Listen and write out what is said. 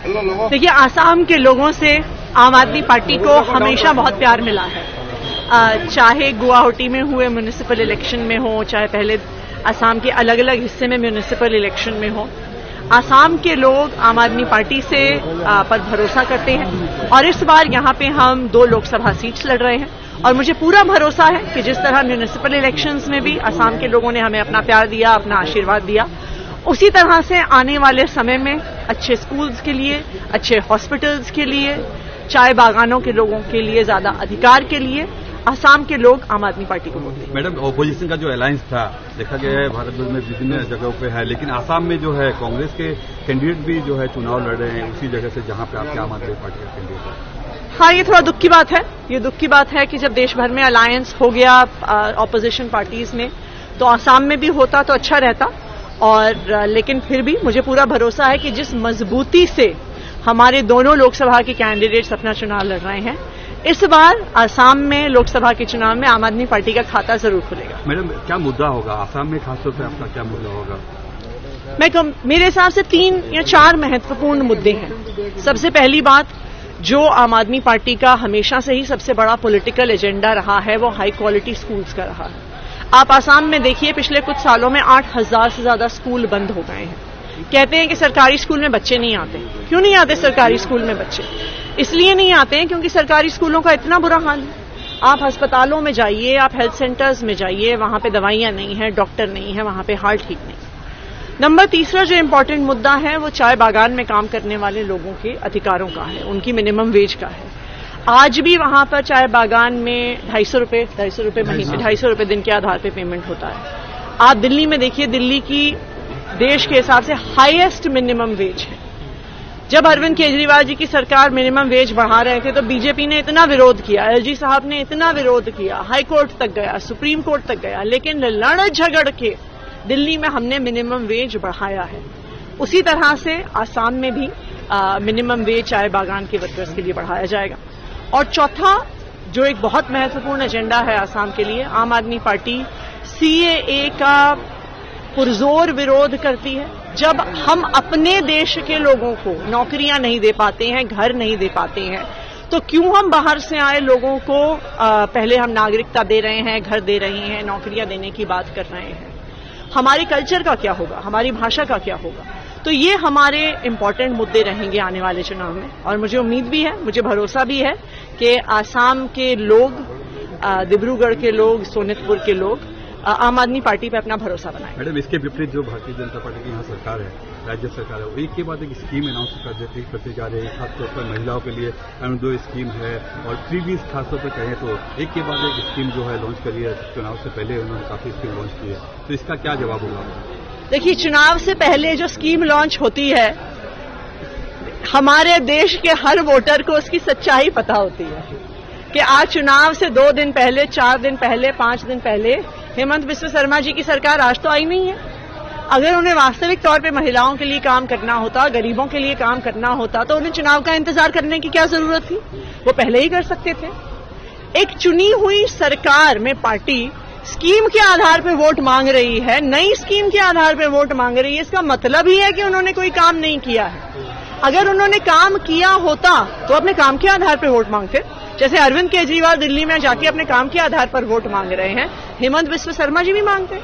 देखिए, आसाम के लोगों से आम आदमी पार्टी को हमेशा बहुत प्यार मिला है। चाहे गुवाहाटी में हुए म्युनिसिपल इलेक्शन में हो, चाहे पहले आसाम के अलग अलग हिस्से में म्युनिसिपल इलेक्शन में हो, आसाम के लोग आम आदमी पार्टी से पर भरोसा करते हैं। और इस बार यहाँ पे हम 2 लोकसभा सीट्स लड़ रहे हैं और मुझे पूरा भरोसा है कि जिस तरह म्युनिसिपल इलेक्शंस में भी आसाम के लोगों ने हमें अपना प्यार दिया, अपना आशीर्वाद दिया, उसी तरह से आने वाले समय में अच्छे स्कूल्स के लिए, अच्छे हॉस्पिटल्स के लिए, चाय बागानों के लोगों के लिए ज्यादा अधिकार के लिए आसाम के लोग आम आदमी पार्टी को वोट देंगे। मैडम, ऑपोजिशन का जो अलायंस था, देखा गया है भारत भर में विभिन्न जगहों पे है, लेकिन आसाम में जो है कांग्रेस के कैंडिडेट भी जो है चुनाव लड़ रहे हैं उसी जगह से जहां पे आपके आम आदमी पार्टी का कैंडिडेट है। हाँ, ये थोड़ा दुख की बात है। ये दुख की बात है कि जब देश भर में अलायंस हो गया ऑपोजिशन पार्टीज में, तो आसाम में भी होता तो अच्छा रहता। और लेकिन फिर भी मुझे पूरा भरोसा है कि जिस मजबूती से हमारे दोनों लोकसभा के कैंडिडेट्स अपना चुनाव लड़ रहे हैं, इस बार आसाम में लोकसभा के चुनाव में आम आदमी पार्टी का खाता जरूर खुलेगा। मैडम, क्या मुद्दा होगा आसाम में, खासतौर पर आपका क्या मुद्दा होगा? मेरे हिसाब से 3 या 4 महत्वपूर्ण मुद्दे हैं। सबसे पहली बात, जो आम आदमी पार्टी का हमेशा से ही सबसे बड़ा पॉलिटिकल एजेंडा रहा है, वो हाई क्वालिटी स्कूल्स का रहा है। आप आसाम में देखिए, पिछले कुछ सालों में 8,000 से ज्यादा स्कूल बंद हो गए हैं। कहते हैं कि सरकारी स्कूल में बच्चे नहीं आते। क्यों नहीं आते सरकारी स्कूल में बच्चे? इसलिए नहीं आते हैं क्योंकि सरकारी स्कूलों का इतना बुरा हाल है। आप अस्पतालों में जाइए, आप हेल्थ सेंटर्स में जाइए, वहां पे दवाइयां नहीं है, डॉक्टर नहीं है, वहां पे हाल ठीक नहीं। नंबर तीसरा जो इम्पोर्टेंट मुद्दा है, वो चाय बागान में काम करने वाले लोगों के अधिकारों का है, उनकी मिनिमम वेज का है। आज भी वहां पर चाय बागान में 250 रुपए महीने, 250 रुपए दिन के आधार पर पेमेंट होता है। आप दिल्ली में देखिए, दिल्ली की देश के हिसाब से हाईएस्ट मिनिमम वेज है। जब अरविंद केजरीवाल जी की सरकार मिनिमम वेज बढ़ा रहे थे, तो बीजेपी ने इतना विरोध किया, एलजी साहब ने इतना विरोध किया, हाई कोर्ट तक गया, सुप्रीम कोर्ट तक गया, लेकिन लड़ झगड़ के दिल्ली में हमने मिनिमम वेज बढ़ाया है। उसी तरह से आसाम में भी मिनिमम वेज चाय बागान के वर्कर्स के लिए बढ़ाया जाएगा। और चौथा, जो एक बहुत महत्वपूर्ण एजेंडा है आसाम के लिए, आम आदमी पार्टी सीएए का पुरजोर विरोध करती है। जब हम अपने देश के लोगों को नौकरियां नहीं दे पाते हैं, घर नहीं दे पाते हैं, तो क्यों हम बाहर से आए लोगों को पहले हम नागरिकता दे रहे हैं, घर दे रहे हैं, नौकरियां देने की बात कर रहे हैं? हमारी कल्चर का क्या होगा, हमारी भाषा का क्या होगा? तो ये हमारे इंपॉर्टेंट मुद्दे रहेंगे आने वाले चुनाव में। और मुझे उम्मीद भी है, मुझे भरोसा भी है कि आसाम के लोग, डिब्रूगढ़ के लोग, सोनितपुर के लोग आम आदमी पार्टी पे अपना भरोसा बनाए। मैडम, इसके विपरीत जो भारतीय जनता पार्टी की यहाँ सरकार है, राज्य सरकार है, वो एक के बाद एक स्कीम अनाउंस करते जा रही है। खासतौर पर महिलाओं के लिए अरुणोदय स्कीम है और फ्रीबीज खासतौर पर कहें तो एक के बाद एक स्कीम जो है लॉन्च करी है। चुनाव से पहले उन्होंने काफी स्कीम लॉन्च की है, तो इसका क्या जवाब होगा? देखिए, चुनाव से पहले जो स्कीम लॉन्च होती है, हमारे देश के हर वोटर को उसकी सच्चाई पता होती है कि आज चुनाव से 2 दिन पहले, 4 दिन पहले, 5 दिन पहले हेमंत बिस्व शर्मा जी की सरकार आज तो आई नहीं है। अगर उन्हें वास्तविक तौर पे महिलाओं के लिए काम करना होता, गरीबों के लिए काम करना होता, तो उन्हें चुनाव का इंतजार करने की क्या जरूरत थी? वो पहले ही कर सकते थे। एक चुनी हुई सरकार में पार्टी स्कीम के आधार पर वोट मांग रही है, नई स्कीम के आधार पर वोट मांग रही है, इसका मतलब ही है कि उन्होंने कोई काम नहीं किया है। अगर उन्होंने काम किया होता तो अपने काम के आधार पर वोट मांगते। जैसे अरविंद केजरीवाल दिल्ली में जाके अपने काम के आधार पर वोट मांग रहे हैं, हेमंत बिस्व शर्मा जी भी मांगते हैं।